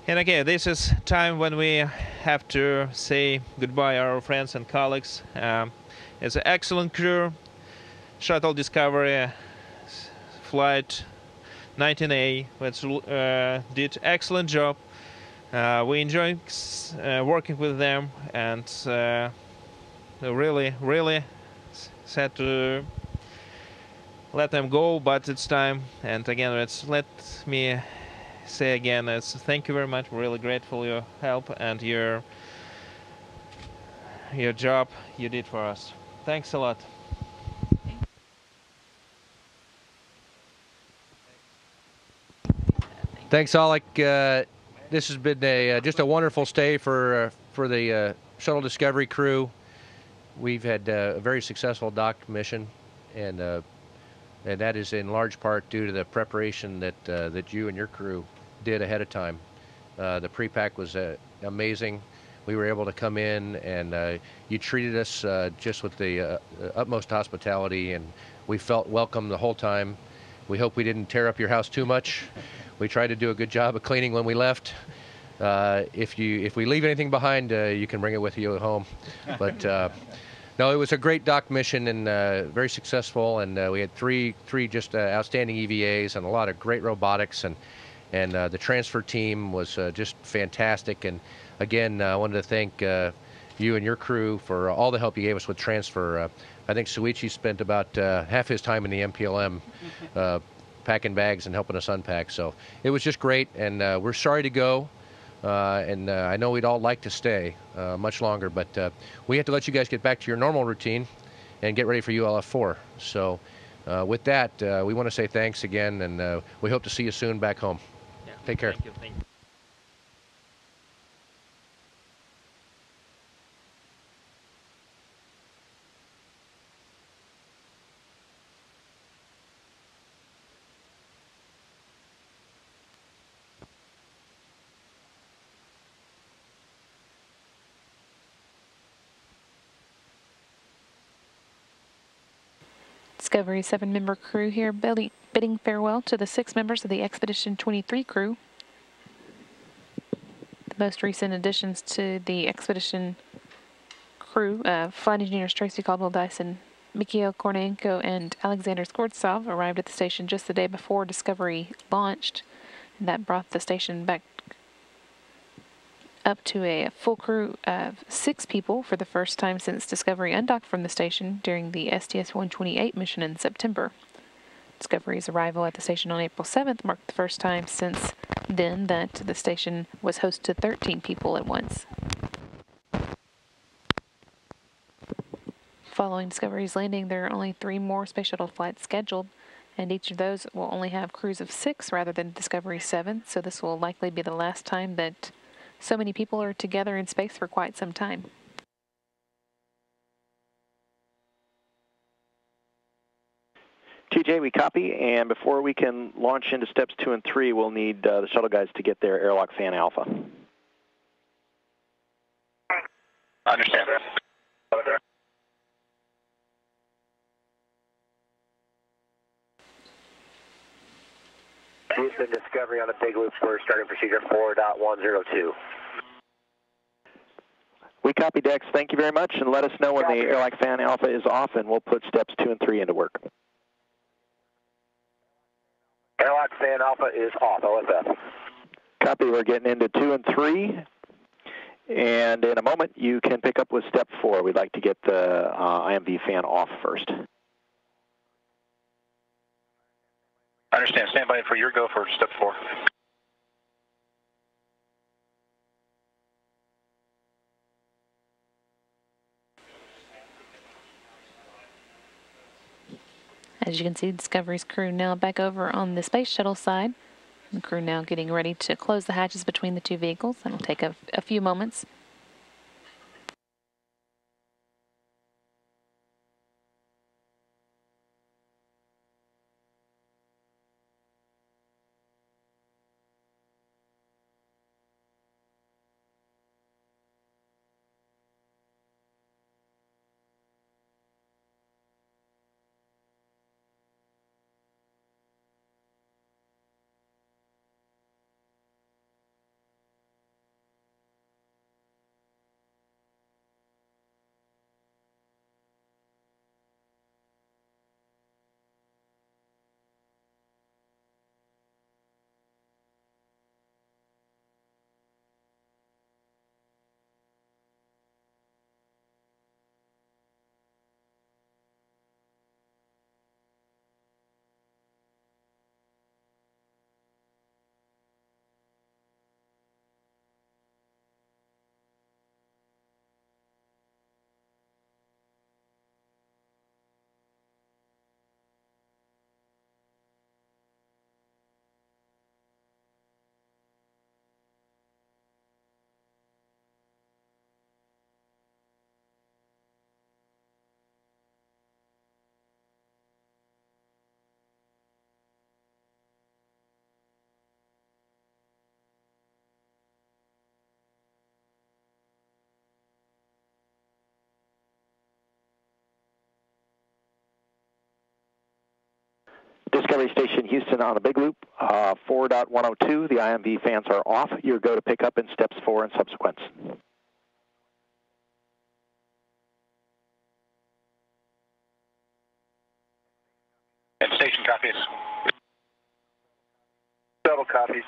And again, this is time when we have to say goodbye our friends and colleagues. It's an excellent crew. Shuttle Discovery flight 19A, which did excellent job. We enjoy working with them, and really, really sad to let them go, but it's time. And again, let me say again, thank you very much. We're really grateful for your help and your job you did for us. Thanks a lot. Thanks, Alec. This has been just a wonderful stay for the Shuttle Discovery crew. We've had a very successful dock mission, and that is in large part due to the preparation that you and your crew did ahead of time. The pre-pack was amazing. We were able to come in, and you treated us just with the utmost hospitality, and we felt welcome the whole time. We hope we didn't tear up your house too much. We tried to do a good job of cleaning when we left. If we leave anything behind, you can bring it with you at home. But no, it was a great dock mission and very successful. And we had three just outstanding EVAs and a lot of great robotics. And the transfer team was just fantastic. And again, I wanted to thank you and your crew for all the help you gave us with transfer. I think Suichi spent about half his time in the MPLM packing bags and helping us unpack. So it was just great, and we're sorry to go. And I know we'd all like to stay much longer, but we have to let you guys get back to your normal routine and get ready for ULF4. So with that, we want to say thanks again, and we hope to see you soon back home. Yeah. Take care. Thank you. Thank you. Discovery 7-member crew here bidding farewell to the 6 members of the Expedition 23 crew. The most recent additions to the Expedition crew, Flight Engineers Tracy Caldwell-Dyson, Mikhail Kornienko, and Alexander Skvortsov arrived at the station just the day before Discovery launched, and that brought the station back up to a full crew of 6 people for the first time since Discovery undocked from the station during the STS-128 mission in September. Discovery's arrival at the station on April 7th marked the first time since then that the station was host to 13 people at once. Following Discovery's landing, there are only 3 more Space Shuttle flights scheduled, and each of those will only have crews of 6 rather than Discovery's 7, so this will likely be the last time that so many people are together in space for quite some time. TJ, we copy, and before we can launch into steps 2 and 3, we'll need the shuttle guys to get their airlock fan alpha. Understand. Houston Discovery on a big loop for starting procedure 4.102. We copy, Dex. Thank you very much, and let us know when the airlock fan alpha is off, and we'll put steps 2 and 3 into work. Airlock fan alpha is off, OFF. Copy, we're getting into 2 and 3, and in a moment you can pick up with step 4. We'd like to get the IMV fan off first. Understand. Stand by for your go for step 4. As you can see, Discovery's crew now back over on the Space Shuttle side. The crew now getting ready to close the hatches between the 2 vehicles. That'll take a few moments. Discovery Station Houston on the big loop, 4.102. The IMV fans are off. Your go to pick up in steps 4 and subsequent. And station copies. Double copies.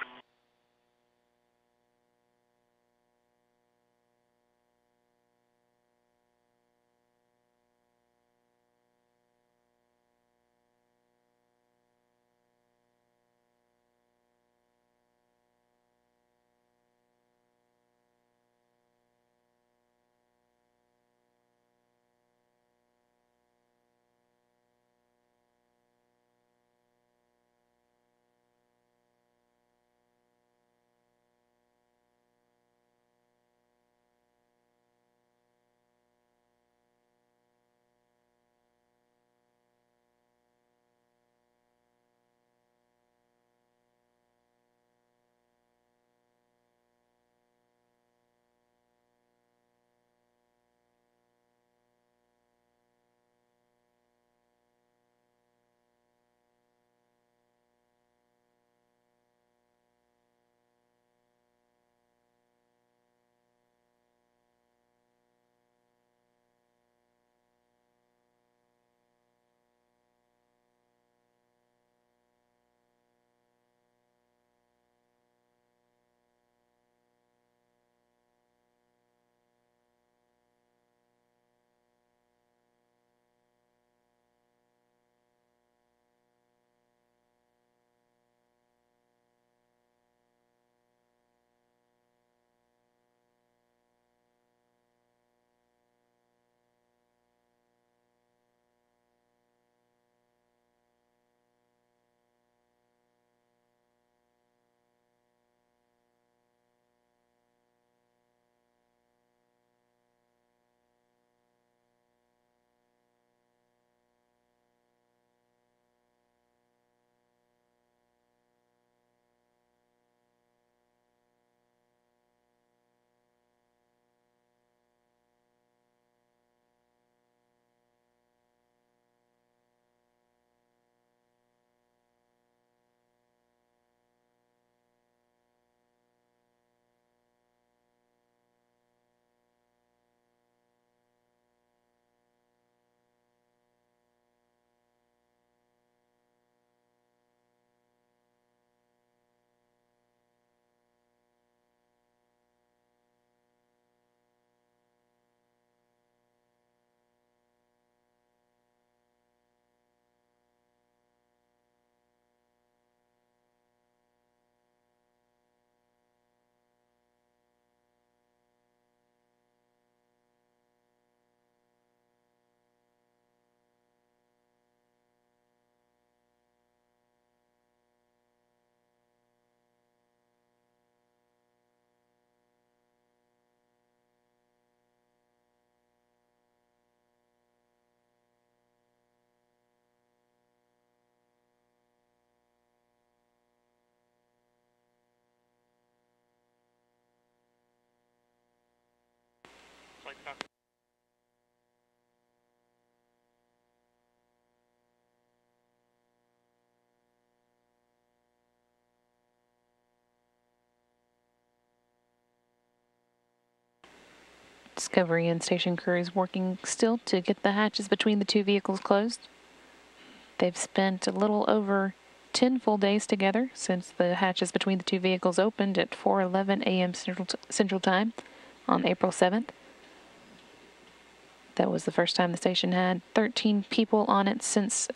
Discovery and station crew is working still to get the hatches between the two vehicles closed. They've spent a little over 10 full days together since the hatches between the two vehicles opened at 4:11 a.m. Central Time on April 7th. That was the first time the station had 13 people on it since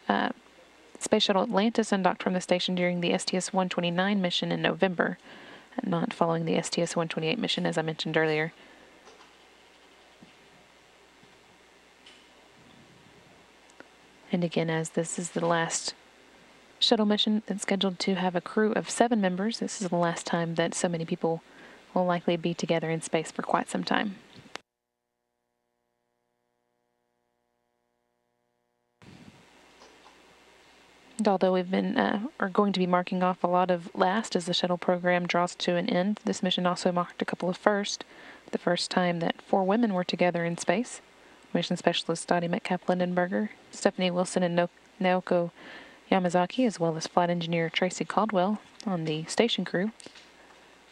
Space Shuttle Atlantis undocked from the station during the STS-129 mission in November, and not following the STS-128 mission, as I mentioned earlier. And again, as this is the last shuttle mission that's scheduled to have a crew of 7 members, this is the last time that so many people will likely be together in space for quite some time. And although we've been are going to be marking off a lot of last as the shuttle program draws to an end, this mission also marked a couple of firsts. The first time that 4 women were together in space. Mission Specialist Dottie Metcalf-Lindenberger, Stephanie Wilson, and Naoko Yamazaki, as well as flight engineer Tracy Caldwell on the station crew.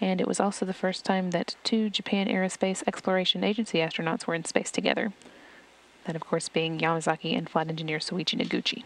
And it was also the first time that 2 Japan Aerospace Exploration Agency astronauts were in space together. That, of course, being Yamazaki and flight engineer Soichi Noguchi.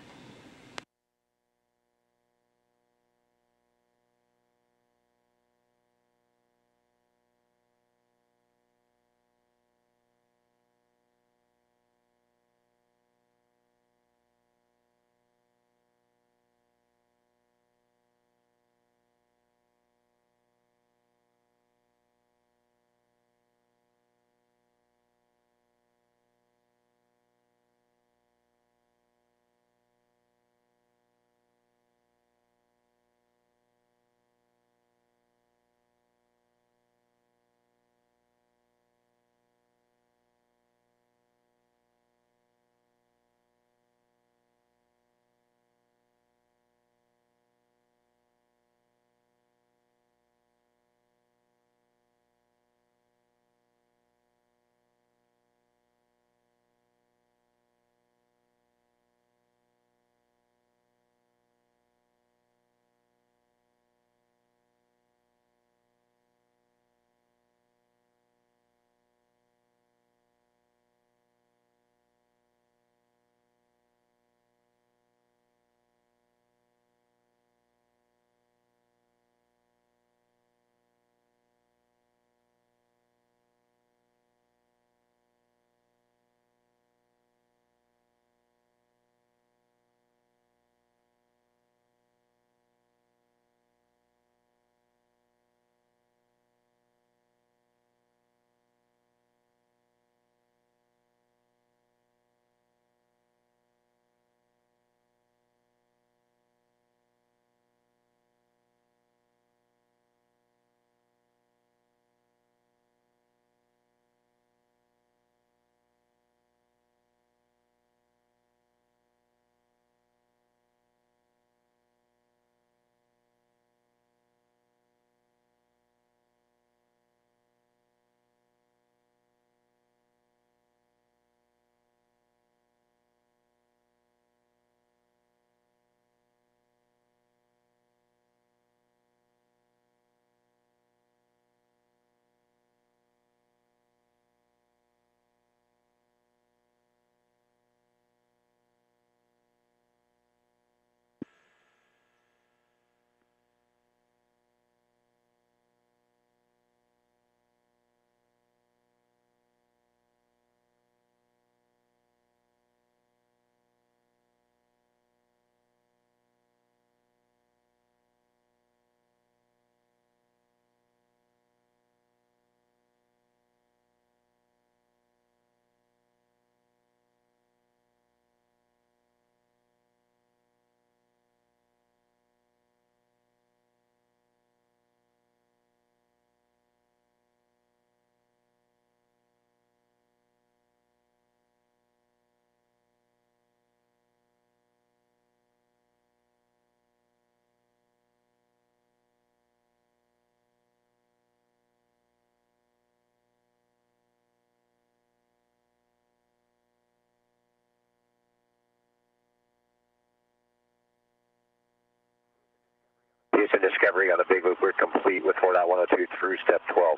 Houston Discovery on the big loop. We're complete with 4.102 through step 12.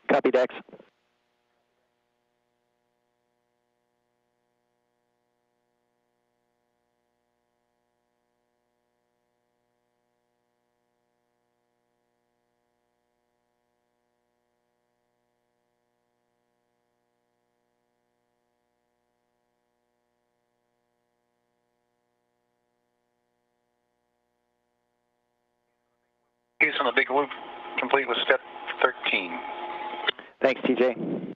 Copy, Dex. Houston on the big loop, complete with step 13. Thanks, TJ.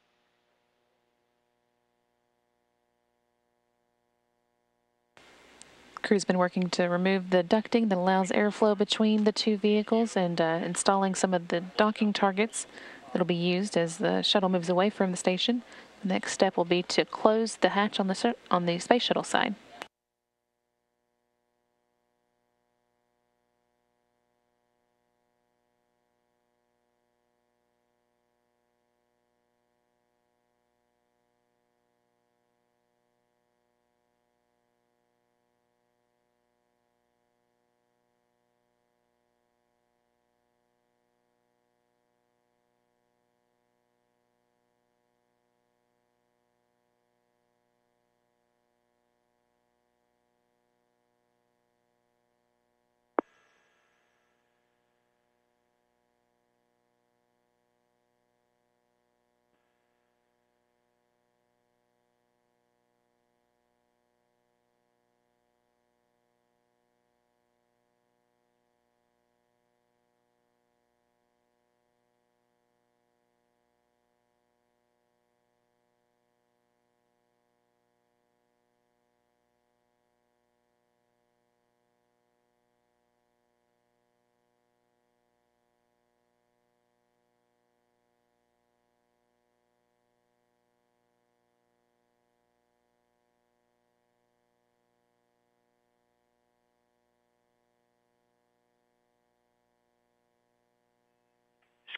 Crew's been working to remove the ducting that allows airflow between the 2 vehicles and installing some of the docking targets that'll be used as the shuttle moves away from the station. The next step will be to close the hatch on the space shuttle side.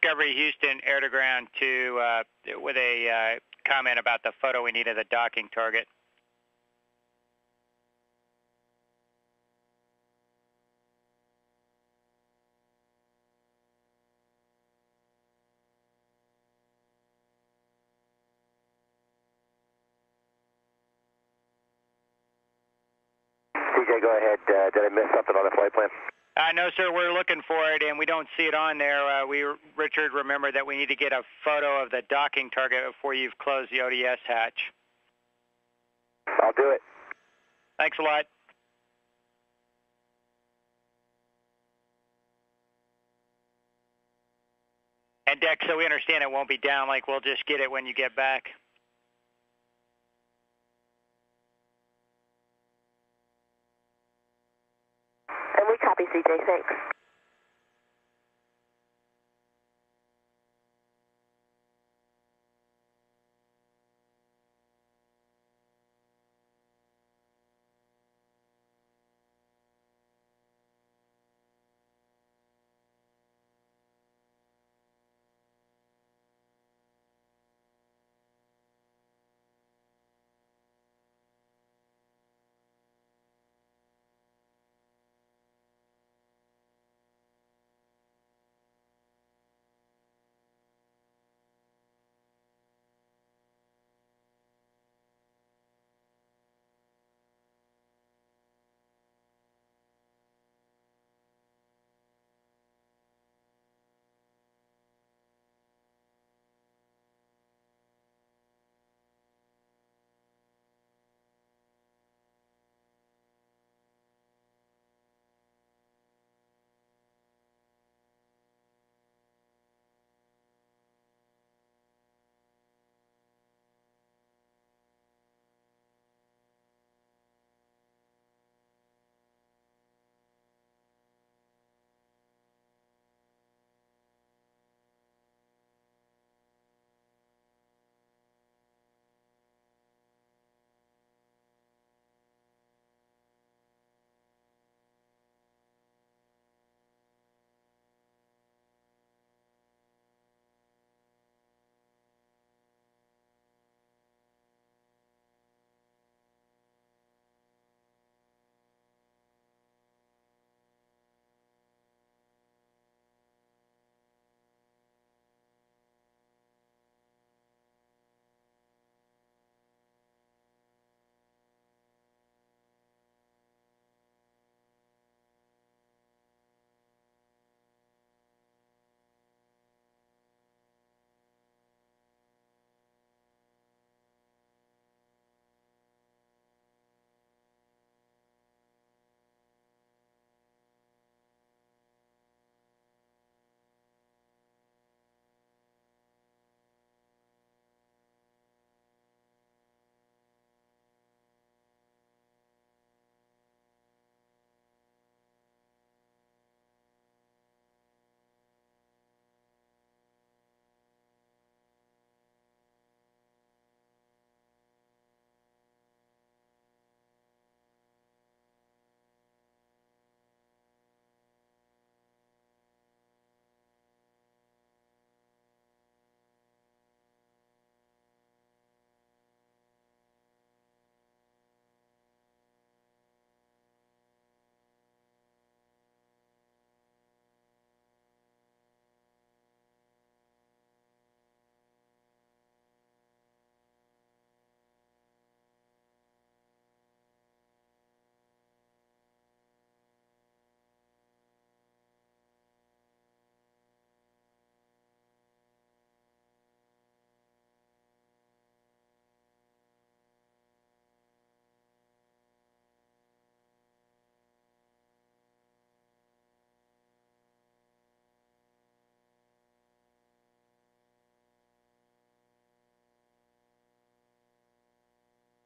Discovery Houston air to ground with a comment about the photo we need of the docking target. TJ, go ahead. Did I miss something on the flight plan? No, sir, we're looking for it, and we don't see it on there. Richard, remember that we need to get a photo of the docking target before you've closed the ODS hatch. I'll do it. Thanks a lot. And Deck, so we understand it won't be down, like we'll just get it when you get back. And we copy, CJ, thanks.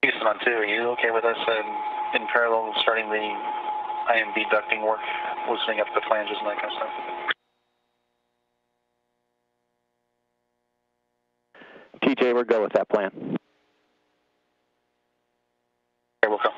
Houston on 2, are you okay with us in parallel starting the IMB ducting work, loosening up the flanges and that kind of stuff? TJ, we'll go with that plan. Okay, we'll go.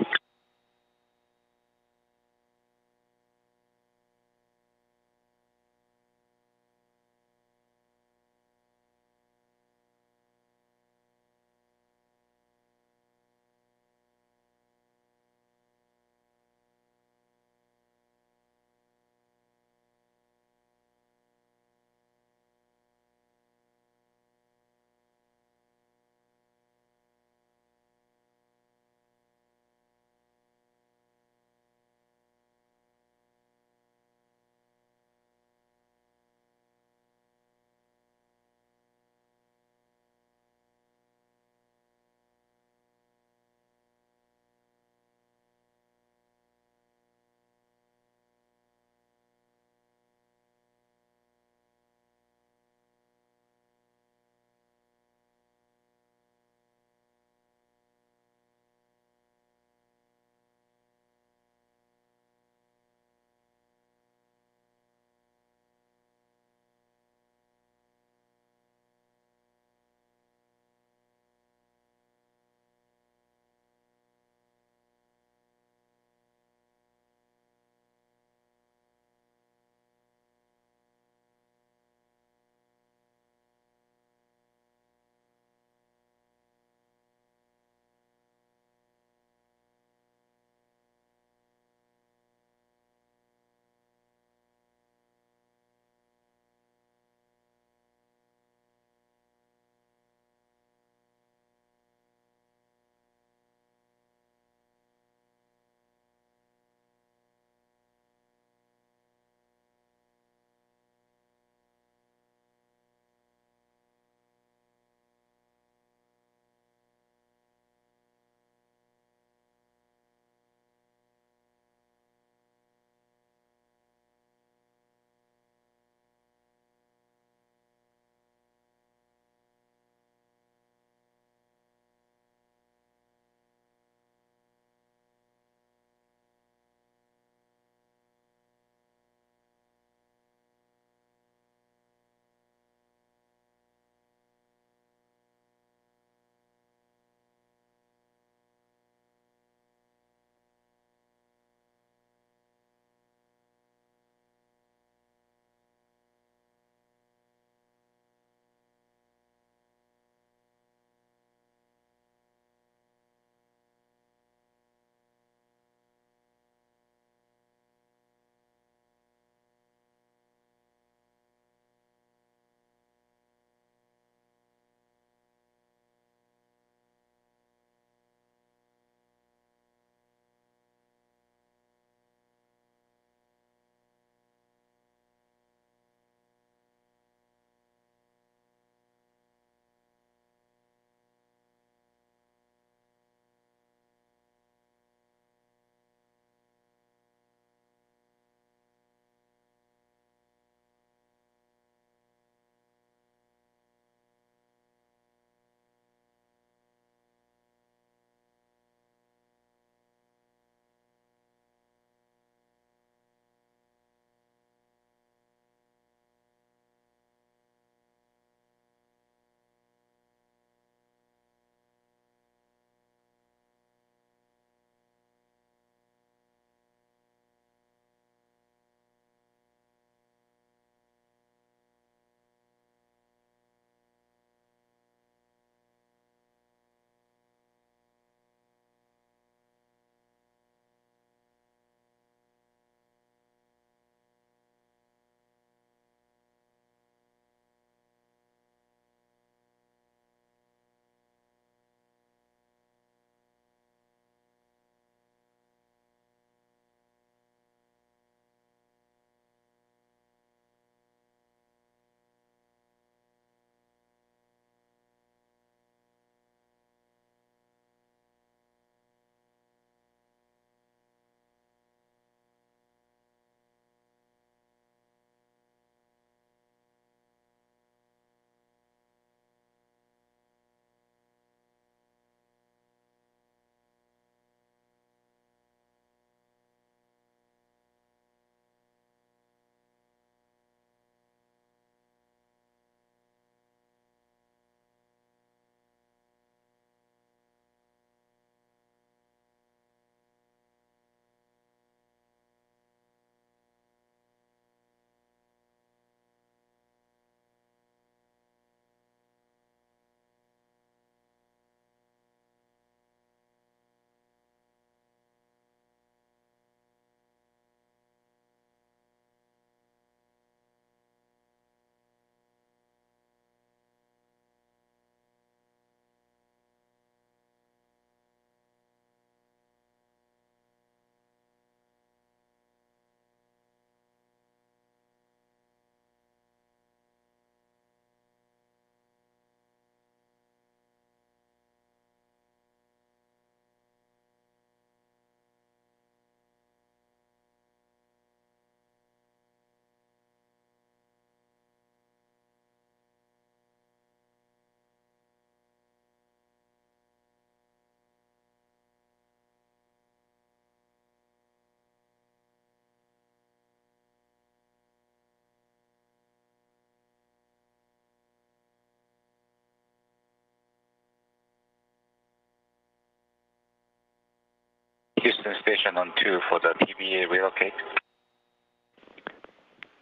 to station on 2 for the PBA relocate.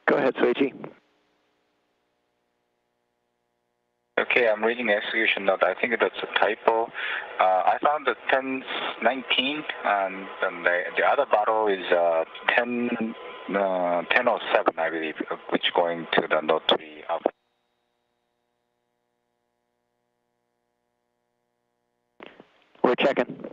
Go ahead, Suichi. Okay, I'm reading the execution note. I think that's a typo. I found the 1019, and the other bottle is 1007, I believe, which going to the note 3 alpha. We're checking.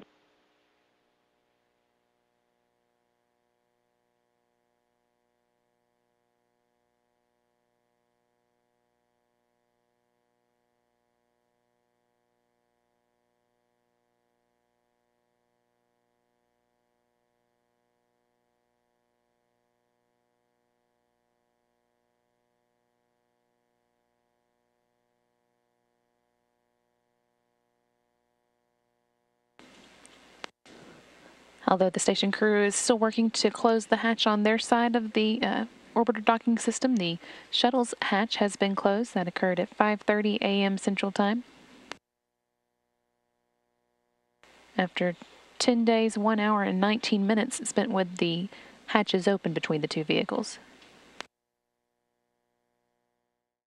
Although the station crew is still working to close the hatch on their side of the orbiter docking system, the shuttle's hatch has been closed. That occurred at 5:30 a.m. Central Time. After 10 days, 1 hour, and 19 minutes spent with the hatches open between the two vehicles.